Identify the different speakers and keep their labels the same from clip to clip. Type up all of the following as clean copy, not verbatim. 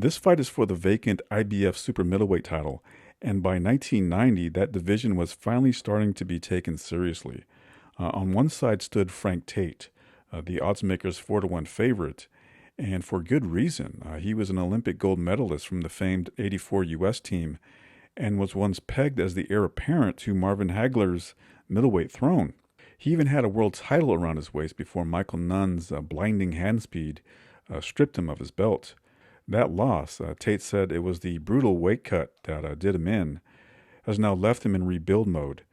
Speaker 1: This fight is for the vacant IBF Super Middleweight title, and by 1990, that division was finally starting to be taken seriously. On one side stood Frank Tate, the oddsmakers 4-1 favorite, and for good reason. He was an Olympic gold medalist from the famed '84 U.S. team and was once pegged as the heir apparent to Marvin Hagler's middleweight throne. He even had a world title around his waist before Michael Nunn's blinding hand speed stripped him of his belt. That loss, Tate said it was the brutal weight cut that did him in, has now left him in rebuild mode.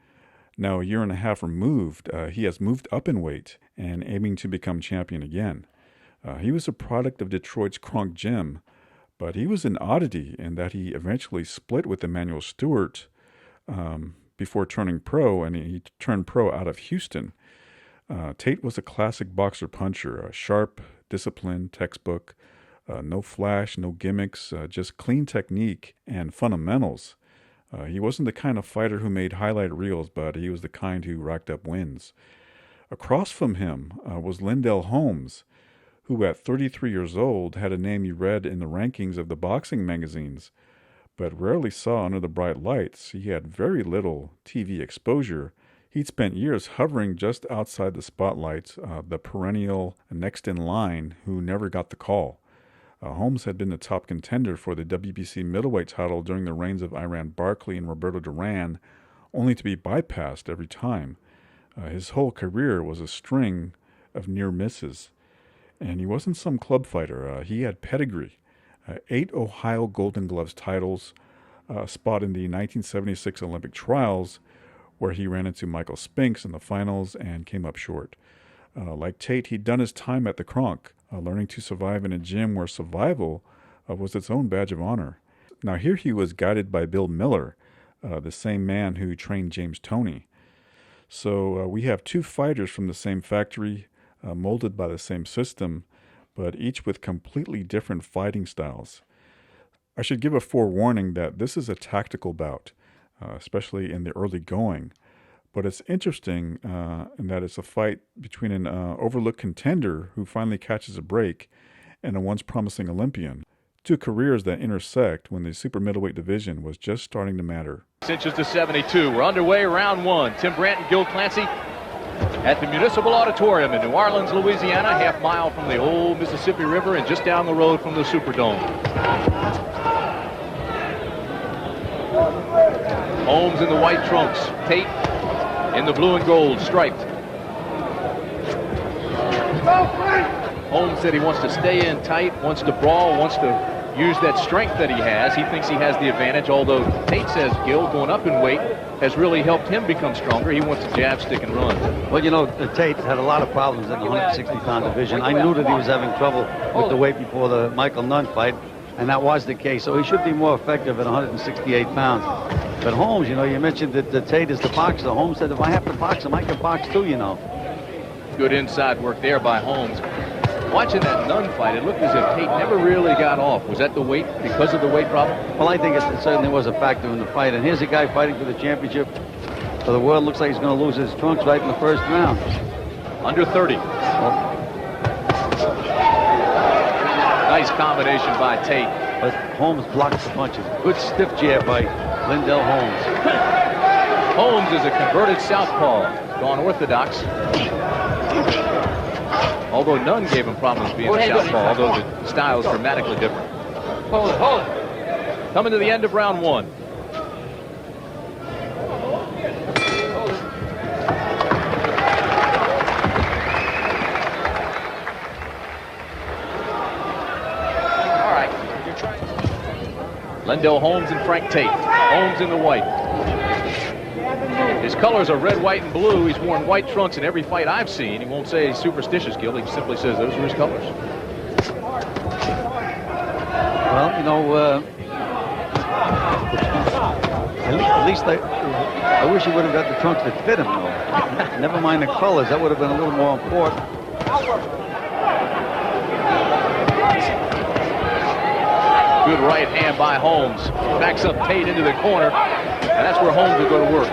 Speaker 1: Now, a year and a half removed, he has moved up in weight and aiming to become champion again. He was a product of Detroit's Kronk Gym, but he was an oddity in that he eventually split with Emmanuel Stewart before turning pro, and he turned pro out of Houston. Tate was a classic boxer-puncher, sharp, disciplined, textbook, no flash, no gimmicks, just clean technique and fundamentals. He wasn't the kind of fighter who made highlight reels, but he was the kind who racked up wins. Across from him was Lindell Holmes, who at 33 years old had a name you read in the rankings of the boxing magazines, but rarely saw under the bright lights. He had very little TV exposure. He'd spent years hovering just outside the spotlight, the perennial next in line who never got the call. Holmes had been the top contender for the WBC middleweight title during the reigns of Iran Barkley and Roberto Duran, only to be bypassed every time. His whole career was a string of near misses. And he wasn't some club fighter. He had pedigree. 8 Ohio Golden Gloves titles, a spot in the 1976 Olympic trials, where he ran into Michael Spinks in the finals and came up short. Like Tate, he'd done his time at the Kronk, learning to survive in a gym where survival was its own badge of honor. Now here he was guided by Bill Miller, the same man who trained James Toney. So we have two fighters from the same factory, molded by the same system, but each with completely different fighting styles. I should give a forewarning that this is a tactical bout, especially in the early going. But it's interesting in that it's a fight between an overlooked contender who finally catches a break and a once promising Olympian. Two careers that intersect when the super middleweight division was just starting to matter.
Speaker 2: 6 inches to 72. We're underway, round one. Tim Brandt and Gil Clancy at the Municipal Auditorium in New Orleans, Louisiana, half mile from the old Mississippi River and just down the road from the Superdome. Holmes in the white trunks. Tate in the blue and gold, striped. Holmes said he wants to stay in tight, wants to brawl, wants to use that strength that he has. He thinks he has the advantage, although Tate says Gil, going up in weight, has really helped him become stronger. He wants to jab, stick, and run.
Speaker 3: Well, you know, Tate had a lot of problems in the 160-pound division. I knew that he was having trouble with the weight before the Michael Nunn fight, and that was the case. So he should be more effective at 168 pounds. But Holmes, you know, you mentioned that Tate is the boxer. Holmes said, if I have to box him, I can box too, you know.
Speaker 2: Good inside work there by Holmes. Watching that Nunn fight, it looked as if Tate never really got off. Was that the weight, because of the weight problem?
Speaker 3: Well, I think it certainly was a factor in the fight. And here's a guy fighting for the championship for the world. Looks like he's going to lose his trunks right in the first round.
Speaker 2: Under 30.
Speaker 3: Well,
Speaker 2: nice combination by Tate.
Speaker 3: But Holmes blocks the punches. Good stiff jab by Lindell Holmes.
Speaker 2: Holmes is a converted southpaw, gone orthodox. Although Nunn gave him problems being a southpaw, although the style is dramatically different.
Speaker 4: Hold it.
Speaker 2: Coming to the end of round one. All right. Lindell Holmes and Frank Tate. Holmes in the white. His colors are red, white, and blue. He's worn white trunks in every fight I've seen. He won't say he's superstitious, Gil. He simply says those are his colors.
Speaker 3: Well, you know, at least I wish he would have got the trunks that fit him, though. Never mind the colors. That would have been a little more important.
Speaker 2: Good right hand by Holmes. Backs up Tate into the corner, and that's where Holmes will go to work.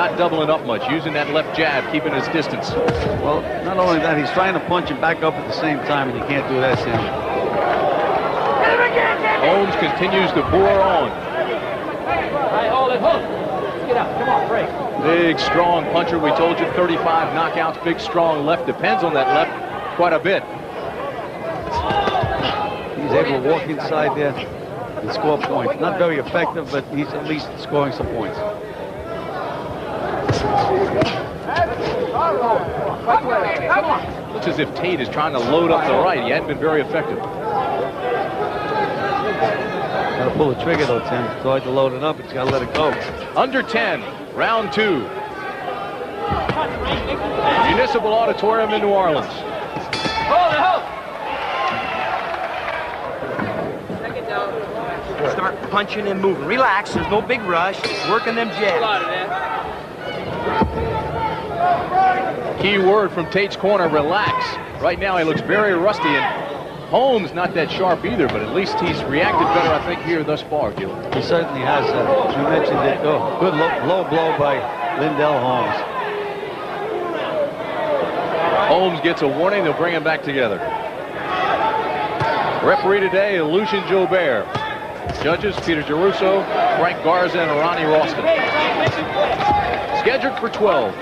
Speaker 2: not doubling up much, using that left jab, keeping his distance.
Speaker 3: Well, not only that, he's trying to punch him back up at the same time, and you can't do that, Sam.
Speaker 2: Holmes continues to bore on.
Speaker 4: Hey, hold it, hold it. Let's get up. Come on, break.
Speaker 2: Big, strong puncher. We told you 35 knockouts. Big, strong left. Depends on that left quite a bit.
Speaker 3: He's able to walk inside there and score points. Not very effective, but he's at least scoring some points.
Speaker 2: Looks as if Tate is trying to load up the right. He hadn't been very effective.
Speaker 3: Got to pull the trigger though, Tim. It's hard to load it up. It's got to let it go.
Speaker 2: Under 10, round 2. Municipal Auditorium in New Orleans.
Speaker 4: Hold it, hold it.
Speaker 5: Start punching and moving. Relax. There's no big rush. Working them jabs.
Speaker 2: Key word from Tate's corner, relax. Right now he looks very rusty, and Holmes not that sharp either, but at least he's reacted better, I think, here thus far, Gil.
Speaker 3: He certainly has. You mentioned it. Oh, good low blow by Lindell Holmes.
Speaker 2: Holmes gets a warning. They'll bring him back together. Referee today, Lucien Jobert. Judges, Peter Geruso, Frank Garza, and Ronnie Ralston. Scheduled for 12.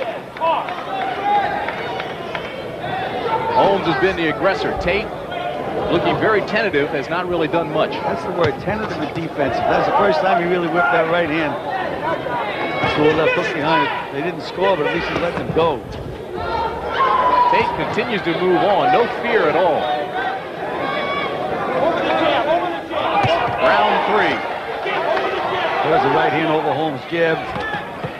Speaker 2: Holmes has been the aggressor. Tate, looking very tentative, has not really done much.
Speaker 3: That's the word, tentative and defensive. That's the first time he really whipped that right hand. So a left hook behind it. They didn't score, but at least he let them go.
Speaker 2: Tate continues to move on. No fear at all. Round 3.
Speaker 3: There's a right hand over Holmes' jab.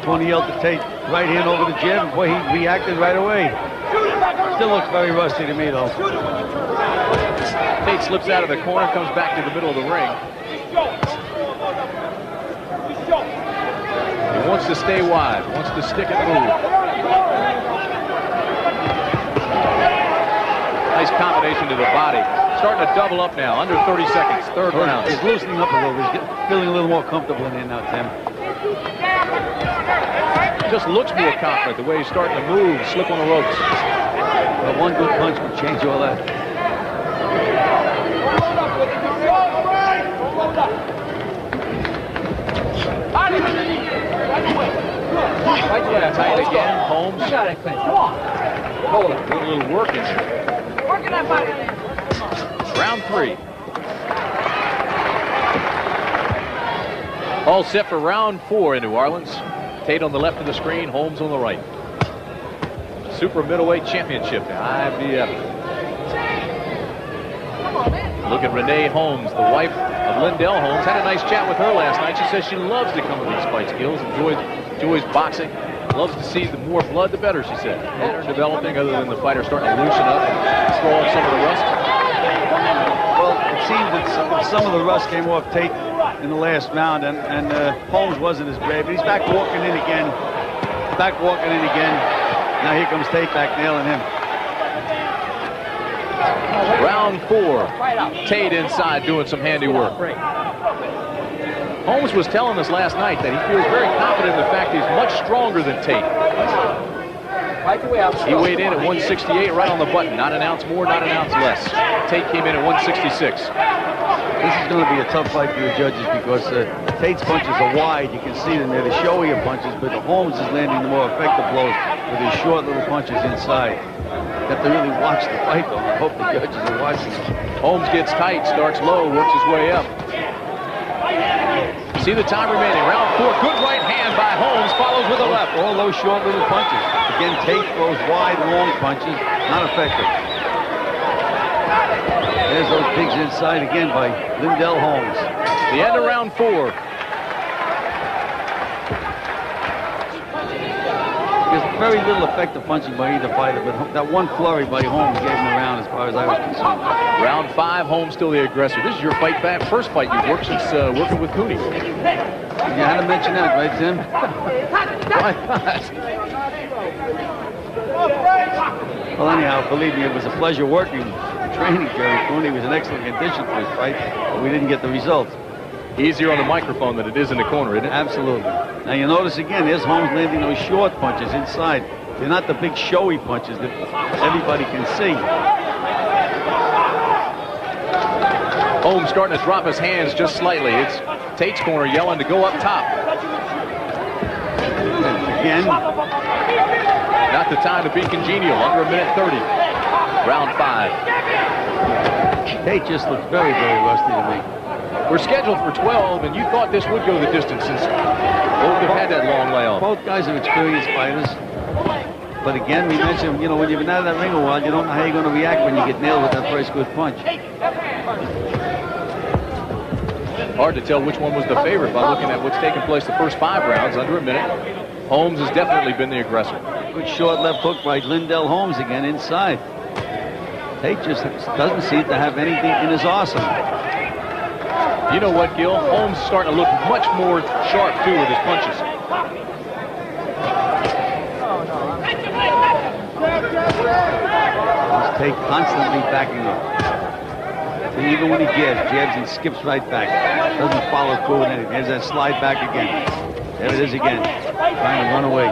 Speaker 3: Tony yelled to Tate, right hand over the jab, and boy, he reacted right away. Still looks very rusty to me, though.
Speaker 2: Tate slips out of the corner, comes back to the middle of the ring. He wants to stay wide, wants to stick and move. Nice combination to the body. Starting to double up now, under 30 seconds, third round.
Speaker 3: He's loosening up a little bit. He's feeling a little more comfortable in here now, Tim.
Speaker 2: Just looks more confident the way he's starting to move, slip on the ropes.
Speaker 3: But one good punch can change all that.
Speaker 2: Tight again, Holmes.
Speaker 4: Come on. Hold it.
Speaker 2: Doing a little work in there.
Speaker 4: Working that body.
Speaker 2: Round 3. All set for round 4 in New Orleans. Tate on the left of the screen, Holmes on the right. Super Middleweight Championship, the IBF. Look at Renee Holmes, the wife of Lindell Holmes. Had a nice chat with her last night. She says she loves to come to these fight skills, enjoys boxing, loves to see the more blood, the better, she said. Pattern developing other than the fighter starting to loosen up and throw off some of the rust.
Speaker 3: Well, it seemed that some of the rust came off Tate in the last round, and Holmes wasn't as bad, but he's back walking in again. Now here comes Tate back nailing him.
Speaker 2: Round 4. Tate inside doing some handiwork. Holmes was telling us last night that he feels very confident in the fact he's much stronger than Tate. He weighed in at 168, right on the button. Not an ounce more, not an ounce less. Tate came in at 166.
Speaker 3: This is going to be a tough fight for your judges because Tate's punches are wide. You can see them there, the showier punches, but Holmes is landing the more effective blows with his short little punches inside. You have to really watch the fight, though. I hope the judges are watching.
Speaker 2: Holmes gets tight, starts low, works his way up. See the time remaining. Round 4. Good right hand by Holmes, follows with a left.
Speaker 3: All those short little punches. Again, Tate throws wide, long punches. Not effective. There's those pigs inside again by Lindell Holmes.
Speaker 2: The end of round 4.
Speaker 3: There's very little effective punching by either fighter, but that one flurry by Holmes gave him a round as far as I was concerned.
Speaker 2: Round 5, Holmes still the aggressor. This is your first fight you've worked since working with Cooney.
Speaker 3: You had to mention that, right, Tim?
Speaker 2: Why not?
Speaker 3: Well, anyhow, believe me, it was a pleasure working, training Jerry Cooney. He was in excellent condition for his fight, but we didn't get the results.
Speaker 2: Easier on the microphone than it is in the corner, isn't it?
Speaker 3: Absolutely. Now you notice again, here's Holmes landing those short punches inside. They're not the big showy punches that everybody can see.
Speaker 2: Holmes starting to drop his hands just slightly. It's Tate's corner yelling to go up top.
Speaker 3: Again.
Speaker 2: Not the time to be congenial. Under a minute 30. Round 5.
Speaker 3: Tate just looks very, very rusty to me.
Speaker 2: We're scheduled for 12, and you thought this would go the distance since both have had that long layoff.
Speaker 3: Both guys are experienced fighters. But again, we mentioned, you know, when you've been out of that ring a while, you don't know how you're going to react when you get nailed with that first good punch.
Speaker 2: Hard to tell which one was the favorite by looking at what's taken place the first 5 rounds, under a minute. Holmes has definitely been the aggressor.
Speaker 3: Good short left hook by Lindell Holmes again inside. Tate just doesn't seem to have anything in his arsenal.
Speaker 2: You know what, Gil? Holmes is starting to look much more sharp, too, with his punches.
Speaker 3: Tate constantly backing up. And even when he jabs and skips right back. Doesn't follow through with anything. There's that slide back again. There it is again. Trying to run away.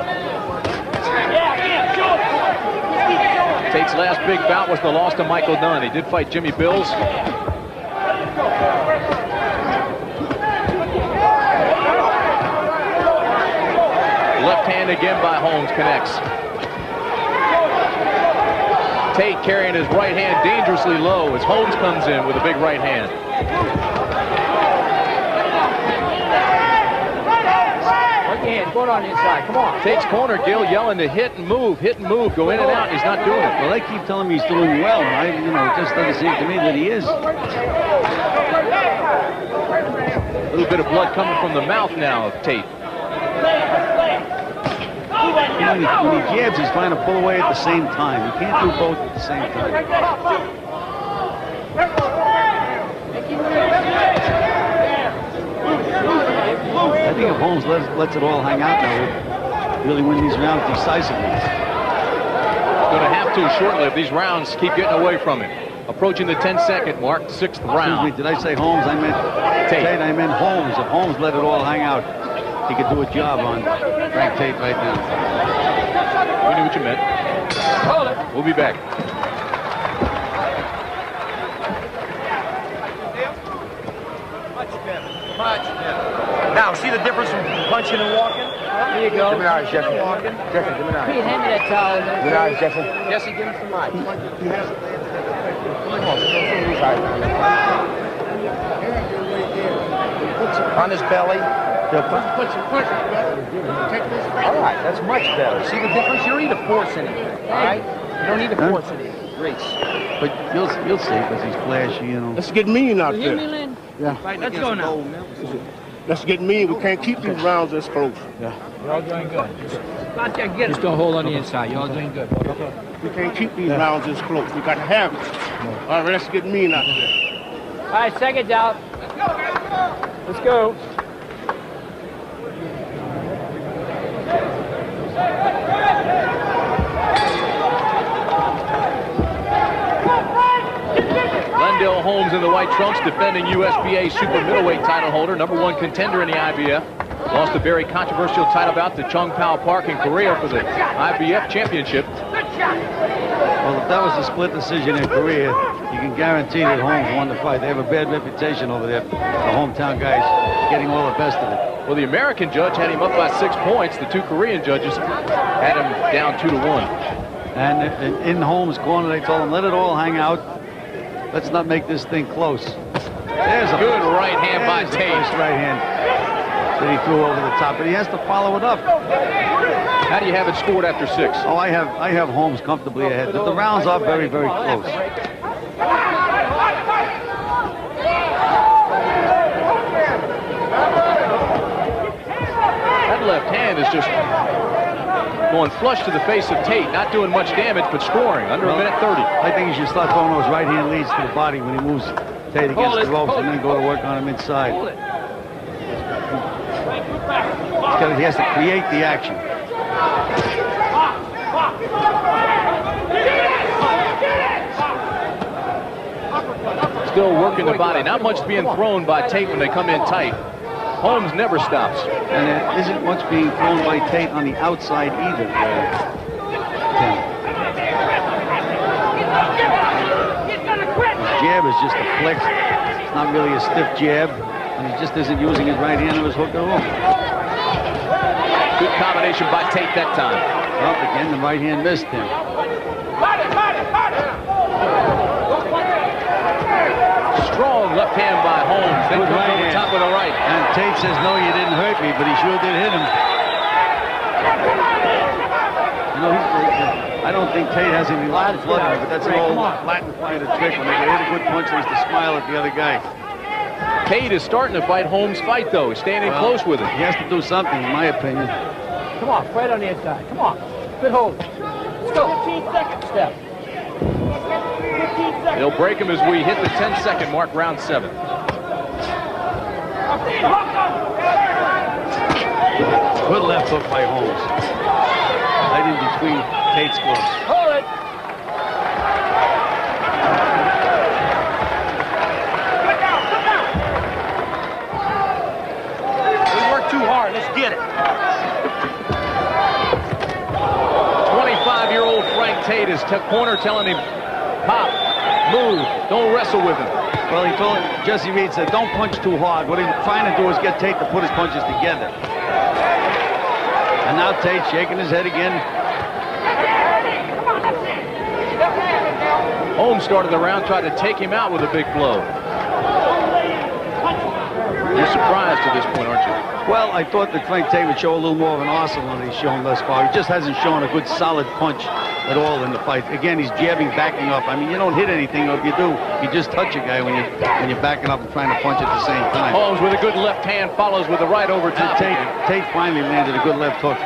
Speaker 2: Tate's last big bout was the loss to Michael Nunn. He did fight Jimmy Bills. Left hand again by Holmes connects. Tate carrying his right hand dangerously low as Holmes comes in with a big right hand.
Speaker 4: Work your hands. Going on the inside. Come on.
Speaker 2: Tate's corner, Gil, yelling to hit and move, go in and out. He's not doing it.
Speaker 3: Well, they keep telling me he's doing well. And it just doesn't seem to me that he is.
Speaker 2: A little bit of blood coming from the mouth now of Tate.
Speaker 3: You know, when he jabs, he's trying to pull away at the same time. You can't do both at the same time. I think if Holmes lets it all hang out now, he'll really win these rounds decisively.
Speaker 2: Going to have to shortly if these rounds keep getting away from him. Approaching the 10-second mark, 6th round.
Speaker 3: Excuse me, did I say Holmes? I meant Tate. I meant Holmes. If Holmes let it all hang out, he could do a job on Frank Tate right now.
Speaker 2: We knew what you meant.
Speaker 4: Hold it.
Speaker 2: We'll be back.
Speaker 5: Much better. Now, see the difference from punching and walking?
Speaker 4: Here you go.
Speaker 5: Give me an eyes, Jesse. Jesse, give me an eyes.
Speaker 4: Pete, hand me that towel.
Speaker 5: Give me an eyes, Jesse.
Speaker 4: Jesse, give him some mic.
Speaker 5: Come on, these eyes. On his belly. All right, that's much better. See the difference? You don't need to force anything, all right? You don't need to force anything. Grace.
Speaker 3: But you'll see because he's flashy, you know.
Speaker 6: Let's get mean out
Speaker 4: You hear me,
Speaker 6: there.
Speaker 4: Lynn?
Speaker 6: Yeah.
Speaker 4: Let's go now.
Speaker 6: Let's get mean. We can't keep these rounds this close.
Speaker 4: You're all doing good. Got there, get Just don't hold on the inside. You're all doing good.
Speaker 6: We can't keep these rounds this close. We got to have it. All right, let's get mean out there.
Speaker 4: All right, seconds out. Let's go.
Speaker 2: Lindell Holmes in the white trunks, defending USBA Super Middleweight title holder, #1 contender in the IBF. Lost a very controversial title bout to Chung Pao Park in Korea for the IBF championship.
Speaker 3: Well, if that was a split decision in Korea, you can guarantee that Holmes won the fight. They have a bad reputation over there. The hometown guys getting all the best of it.
Speaker 2: Well, the American judge had him up by 6 points. The 2 Korean judges had him down 2-1.
Speaker 3: And in Holmes' corner, they told him, let it all hang out. Let's not make this thing close. There's a
Speaker 2: Good right hand by
Speaker 3: there's the
Speaker 2: Tate.
Speaker 3: first right hand that he threw over the top, but he has to follow it up.
Speaker 2: How do you have it scored after 6?
Speaker 3: Oh, I have Holmes comfortably ahead, but the rounds are very, very close.
Speaker 2: That left hand is just going flush to the face of Tate, not doing much damage, but scoring under a minute 30.
Speaker 3: I think he should start throwing those right hand leads to the body when he moves Tate against the ropes and then go to work on him inside. He has to create the action.
Speaker 2: It's still working the body. Not much being thrown by Tate when they come in tight. Holmes never stops.
Speaker 3: And there isn't much being thrown by Tate on the outside either. His jab is just a flex. It's not really a stiff jab. And he just isn't using his right hand or his hook at all.
Speaker 2: Good combination by Tate that time.
Speaker 3: Well, again, the right hand missed him.
Speaker 2: Strong left hand by Holmes. Then comes
Speaker 3: right
Speaker 2: over
Speaker 3: hand.
Speaker 2: top with a right.
Speaker 3: And Tate says, no, you didn't hurt me, but he sure did hit him. You know, I don't think Tate has any Latin blood in him, but that's an old Latin fighter trick. When they hit a good punch, they used to smile at the other guy.
Speaker 2: Tate is starting to fight Holmes' fight, though. He's standing close with him.
Speaker 3: He has to do something, in my opinion.
Speaker 5: Come on, right on the inside. Come on. Good hold. Let's go. 15 seconds. Step. 15 seconds.
Speaker 2: He'll break him as we hit the 10-second mark, round 7.
Speaker 3: Good left hook by Holmes. Right in between Tate's gloves.
Speaker 5: Hold it. We work too hard. Let's get it.
Speaker 2: 25-year-old Frank Tate is corner telling him, pop, move, don't wrestle with him.
Speaker 3: Well, he told Jesse Reed said, don't punch too hard. What he's trying to do is get Tate to put his punches together. And now Tate shaking his head again.
Speaker 2: Holmes started the round, tried to take him out with a big blow. You're surprised at this point, aren't you?
Speaker 3: Well, I thought that Frank Tate would show a little more of an arsenal than he's shown thus far. He just hasn't shown a good solid punch at all in the fight. Again, he's jabbing, backing up. I mean, you don't hit anything, or if you do, you just touch a guy when you're backing up and trying to punch at the same time.
Speaker 2: Holmes with a good left hand follows with the right over top.
Speaker 3: Tate finally landed a good left hook.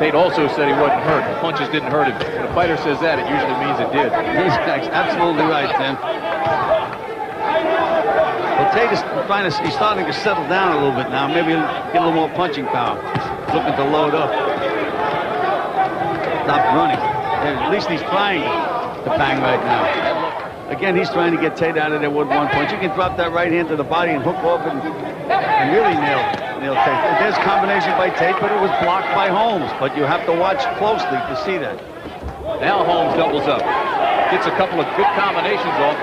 Speaker 2: Tate also said he wasn't hurt. The punches didn't hurt him. When a fighter says that, it usually means it did.
Speaker 3: He's absolutely right, Tim. Well, Tate is he's starting to settle down a little bit now. Maybe get a little more punching power. Looking to load up. Stop running. At least he's trying to bang right now. Again, he's trying to get Tate out of there with one punch. You can drop that right hand to the body and hook off and really nail Tate. There's combination by Tate, but it was blocked by Holmes. But you have to watch closely to see that.
Speaker 2: Now Holmes doubles up. Gets a couple of good combinations off.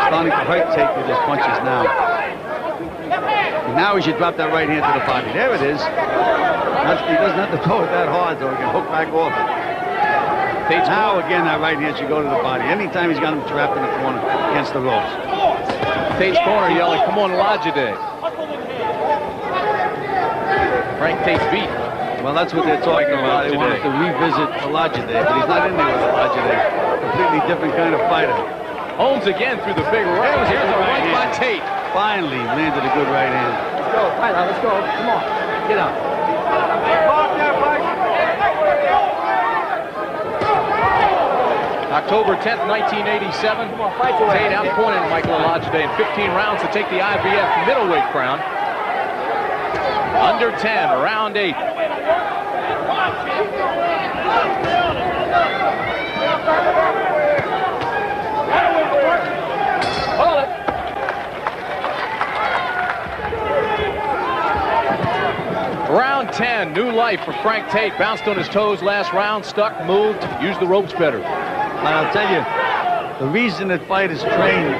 Speaker 3: Starting to hurt Tate with his punches now. And now he should drop that right hand to the body. There it is. He doesn't have to throw it that hard, so he can hook back off it. Now again, that right hand should go to the body. Anytime he's got him trapped in the corner against the ropes.
Speaker 2: Tate's corner yelling, come on, Lajide. Frank Tate's beat.
Speaker 3: Well, that's what they're talking about. They wanted to revisit Lajide, but he's not in there with Lajide. Completely different kind of fighter.
Speaker 2: Holmes again through the big right. Here's a right by Tate.
Speaker 3: Finally landed a good right hand.
Speaker 5: Let's go. Right now, let's go. Come on. Get up.
Speaker 2: October 10th, 1987. Tate outpointed Michael Lajide in 15 rounds to take the IBF middleweight crown. Under 10, round 8.
Speaker 5: Hold it.
Speaker 2: Round 10, new life for Frank Tate. Bounced on his toes last round, stuck, moved, used the ropes better.
Speaker 3: And I'll tell you, the reason that fighters train,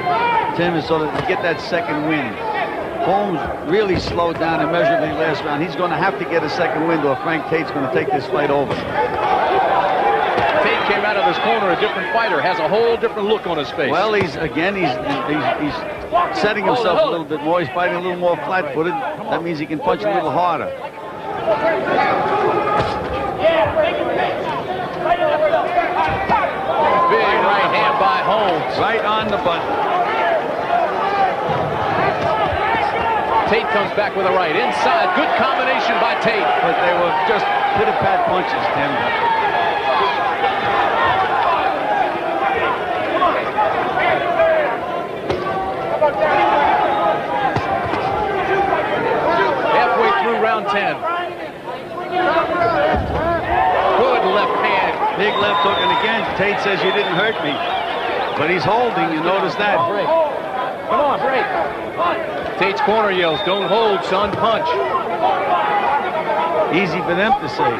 Speaker 3: Tim, is so that they get that second win. Holmes really slowed down immeasurably last round. He's going to have to get a second win, or Frank Tate's going to take this fight over.
Speaker 2: Tate came out of his corner a different fighter, has a whole different look on his face.
Speaker 3: Well, he's setting himself a little bit more. He's fighting a little more flat-footed. That means he can punch a little harder.
Speaker 2: Big right hand by Holmes.
Speaker 3: Right on the button.
Speaker 2: Tate comes back with a right. Inside, good combination by Tate.
Speaker 3: But they were just pit-a-pat punches, Tim.
Speaker 2: Halfway through round 10. Good left hand.
Speaker 3: Big left hook, and again, Tate says you didn't hurt me. But he's holding, you notice that.
Speaker 4: Break. Come on, break.
Speaker 2: Tate's corner yells, "Don't hold, son, punch."
Speaker 3: Easy for them to say.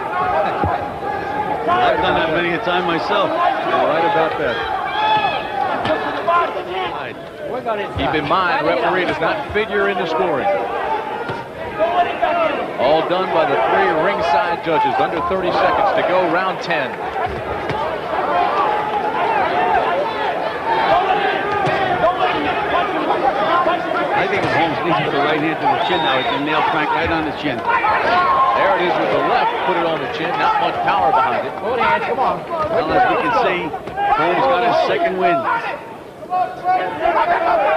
Speaker 3: I've done that many a time myself.
Speaker 2: You're right about that. Keep in mind, referee does not figure in the scoring. All done by the 3 ringside judges. Under 30 seconds to go, round 10.
Speaker 3: I think if Holmes leads with the right hand to the chin now, he can nail Frank right on the chin.
Speaker 2: There it is with the left, put it on the chin. Not much power behind it.
Speaker 4: Hold hands, come on.
Speaker 3: Well, as we can see, Holmes got his second win.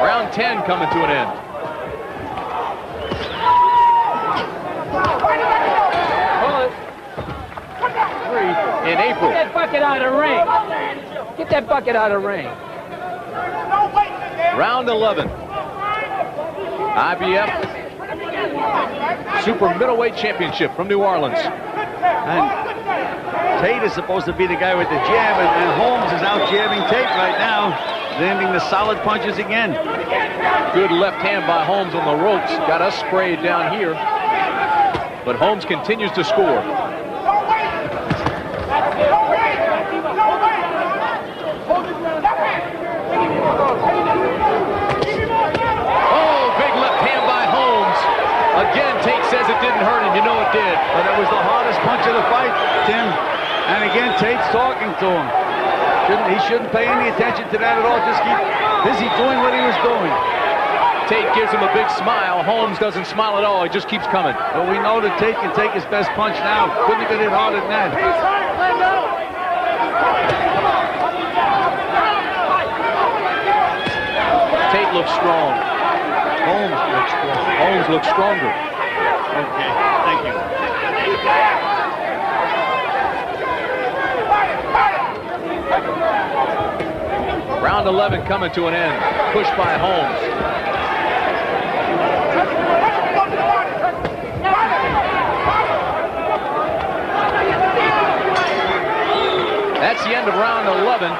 Speaker 2: Round 10 coming to an end. In April.
Speaker 4: Get that bucket out of the ring. Get that bucket out of the ring.
Speaker 2: Round 11. IBF Super Middleweight Championship from New Orleans.
Speaker 3: And Tate is supposed to be the guy with the jab, and Holmes is out jabbing Tate right now, landing the solid punches again.
Speaker 2: Good left hand by Holmes on the ropes. Got us sprayed down here. But Holmes continues to score. Again, Tate says it didn't hurt him. You know it did.
Speaker 3: But it was the hardest punch of the fight, Tim. And again, Tate's talking to him. He shouldn't pay any attention to that at all. Just keep busy doing what he was doing.
Speaker 2: Tate gives him a big smile. Holmes doesn't smile at all. He just keeps coming.
Speaker 3: But we know that Tate can take his best punch now. Couldn't have got hit harder than that.
Speaker 2: Tate looks strong.
Speaker 3: Holmes looks strong.
Speaker 2: Holmes looks stronger.
Speaker 3: Okay, thank you.
Speaker 2: Round 11 coming to an end. Pushed by Holmes. That's the end of round 11.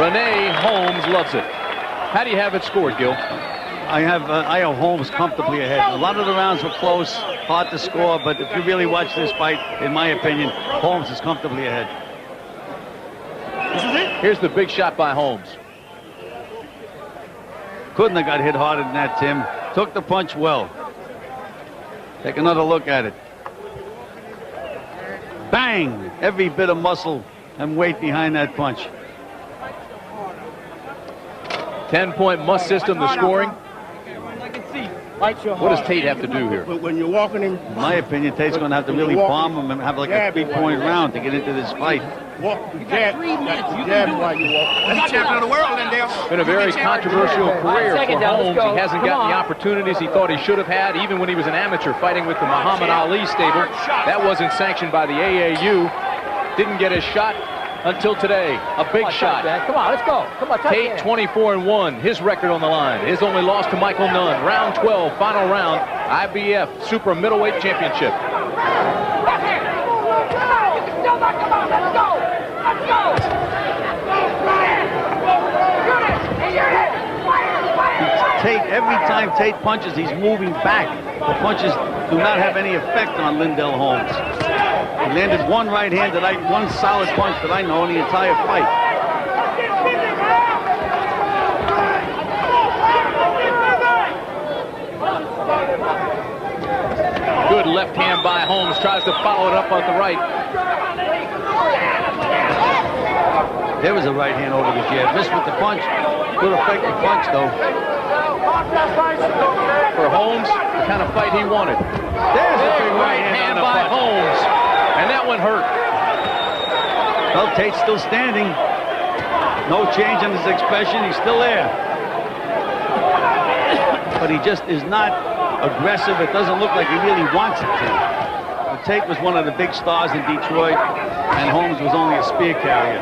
Speaker 2: Renee Holmes loves it. How do you have it scored, Gil?
Speaker 3: I have Holmes comfortably ahead. A lot of the rounds were close, hard to score, but if you really watch this fight, in my opinion, Holmes is comfortably ahead.
Speaker 2: Here's the big shot by Holmes.
Speaker 3: Couldn't have got hit harder than that, Tim. Took the punch well. Take another look at it. Bang! Every bit of muscle and weight behind that punch.
Speaker 2: 10-point must system, the scoring. What does Tate have to do here?
Speaker 6: When you're walking him,
Speaker 3: In my opinion, Tate's going to have to really bomb him and have like a 3-point round to get into this fight.
Speaker 6: walk, jab, jab while you walk.
Speaker 5: He's champion of the world, Lindell.
Speaker 2: Been a very controversial career for Holmes. He hasn't gotten the opportunities he thought he should have had, even when he was an amateur fighting with the Muhammad Ali stable. That wasn't sanctioned by the AAU. Didn't get his shot until today. A big shot.
Speaker 4: Come on, let's go. Come on,
Speaker 2: Tate 24-1. His record on the line. His only loss to Michael Nunn. Round 12, final round. IBF Super Middleweight Championship.
Speaker 3: Tate, every time Tate punches, he's moving back. The punches do not have any effect on Lindell Holmes. He landed one right hand one solid punch that I know in the entire fight.
Speaker 2: Good left hand by Holmes. Tries to follow it up on the right.
Speaker 3: There was a right hand over the jab. Missed with the punch. Good effective punch, though.
Speaker 2: For Holmes, the kind of fight he wanted.
Speaker 3: There's a big
Speaker 2: right hand by Holmes. And that one hurt.
Speaker 3: Well, Tate's still standing. No change in his expression. He's still there. But he just is not aggressive. It doesn't look like he really wants it to. Tate was one of the big stars in Detroit, and Holmes was only a spear carrier.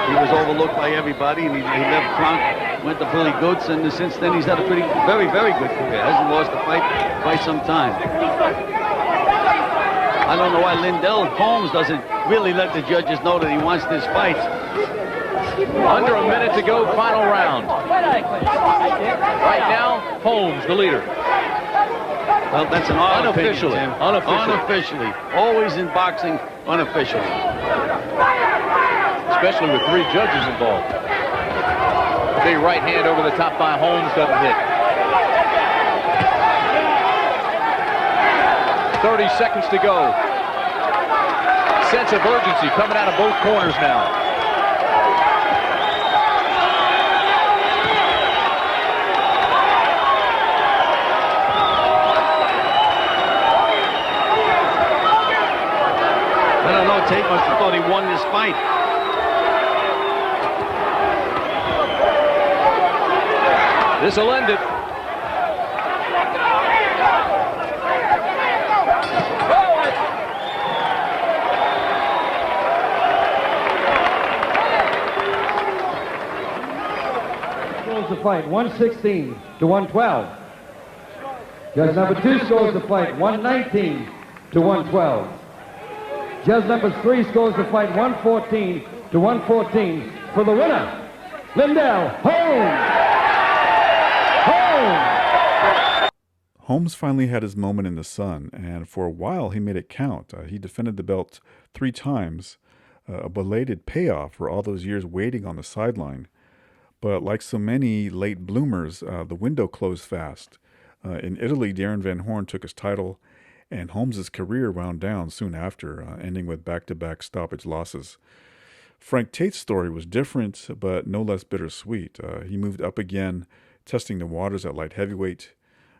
Speaker 3: He was overlooked by everybody, and he left Frank, went to Billy Goods, and since then he's had a very, very good career. Hasn't lost a fight quite some time. I don't know why Lindell Holmes doesn't really let the judges know that he wants this fight.
Speaker 2: Under a minute to go, final round. Right now, Holmes, the leader.
Speaker 3: Well, that's an odd
Speaker 2: Unofficially.
Speaker 3: opinion, Tim.
Speaker 2: Unofficially.
Speaker 3: Unofficially. Always in boxing, unofficially.
Speaker 2: Especially with 3 judges involved. Big right hand over the top by Holmes, doesn't hit. 30 seconds to go. Sense of urgency coming out of both corners now.
Speaker 3: I don't know, Tate must have thought he won this fight.
Speaker 2: This will end it.
Speaker 7: Scores the fight 116 to 112. Judge number 2 scores the fight 119 to 112. Judge number 3 scores the fight 114 to 114 for the winner, Lindell Holmes.
Speaker 1: Holmes finally had his moment in the sun, and for a while he made it count. He defended the belt 3 times, a belated payoff for all those years waiting on the sideline. But like so many late bloomers, the window closed fast. In Italy, Darren Van Horn took his title, and Holmes' career wound down soon after, ending with back-to-back stoppage losses. Frank Tate's story was different, but no less bittersweet. He moved up again, testing the waters at light heavyweight.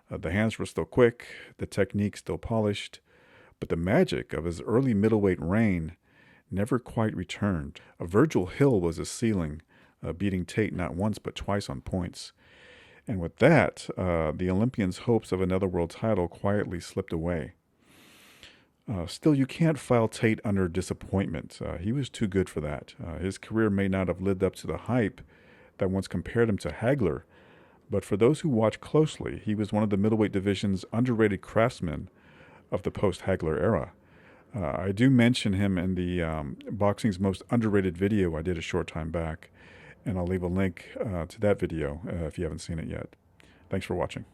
Speaker 1: The hands were still quick, the technique still polished, but the magic of his early middleweight reign never quite returned. Virgil Hill was his ceiling, beating Tate not once but twice on points. And with that, the Olympian's hopes of another world title quietly slipped away. Still, you can't file Tate under disappointment. He was too good for that. His career may not have lived up to the hype that once compared him to Hagler, but for those who watch closely, he was one of the middleweight division's underrated craftsmen of the post-Hagler era. I do mention him in the Boxing's Most Underrated video I did a short time back, and I'll leave a link to that video if you haven't seen it yet. Thanks for watching.